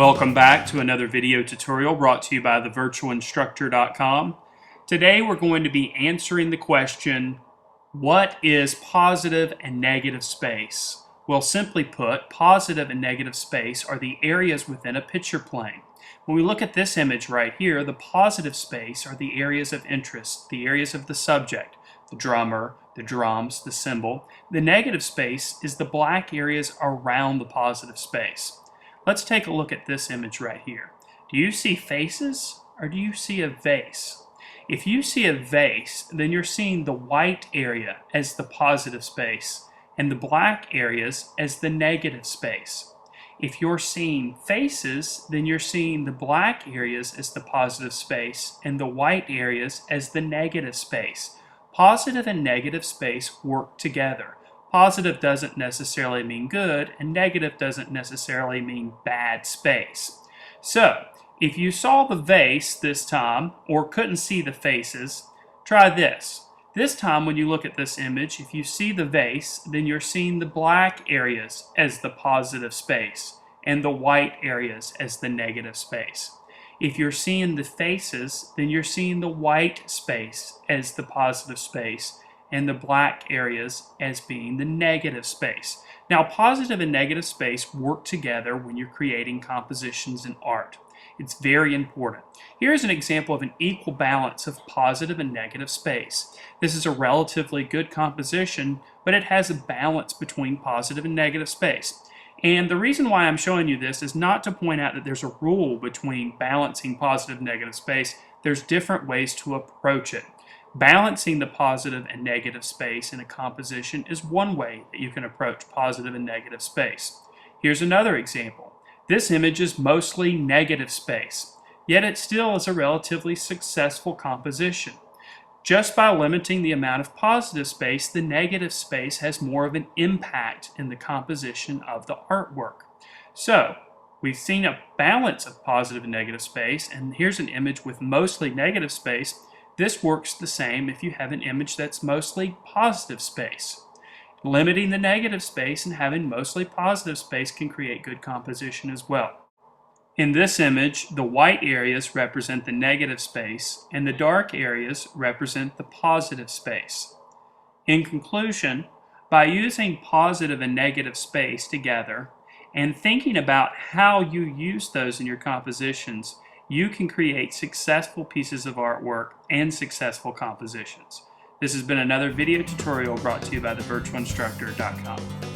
Welcome back to another video tutorial brought to you by thevirtualinstructor.com. Today we're going to be answering the question, what is positive and negative space? Well, simply put, positive and negative space are the areas within a picture plane. When we look at this image right here, the positive space are the areas of interest, the areas of the subject, the drummer, the drums, the cymbal. The negative space is the black areas around the positive space. Let's take a look at this image right here. Do you see faces or do you see a vase? If you see a vase, then you're seeing the white area as the positive space and the black areas as the negative space. If you're seeing faces, then you're seeing the black areas as the positive space and the white areas as the negative space. Positive and negative space work together. Positive doesn't necessarily mean good, and negative doesn't necessarily mean bad space. So, if you saw the vase this time, or couldn't see the faces, try this. This time when you look at this image, if you see the vase, then you're seeing the black areas as the positive space, and the white areas as the negative space. If you're seeing the faces, then you're seeing the white space as the positive space, and the black areas as being the negative space. Now, positive and negative space work together when you're creating compositions in art. It's very important. Here's an example of an equal balance of positive and negative space. This is a relatively good composition, but it has a balance between positive and negative space. And the reason why I'm showing you this is not to point out that there's a rule between balancing positive and negative space. There's different ways to approach it. Balancing the positive and negative space in a composition is one way that you can approach positive and negative space. Here's another example. This image is mostly negative space, yet it still is a relatively successful composition. Just by limiting the amount of positive space, the negative space has more of an impact in the composition of the artwork. So, we've seen a balance of positive and negative space, and here's an image with mostly negative space. This works the same if you have an image that's mostly positive space. Limiting the negative space and having mostly positive space can create good composition as well. In this image, the white areas represent the negative space and the dark areas represent the positive space. In conclusion, by using positive and negative space together and thinking about how you use those in your compositions, you can create successful pieces of artwork and successful compositions. This has been another video tutorial brought to you by thevirtualinstructor.com.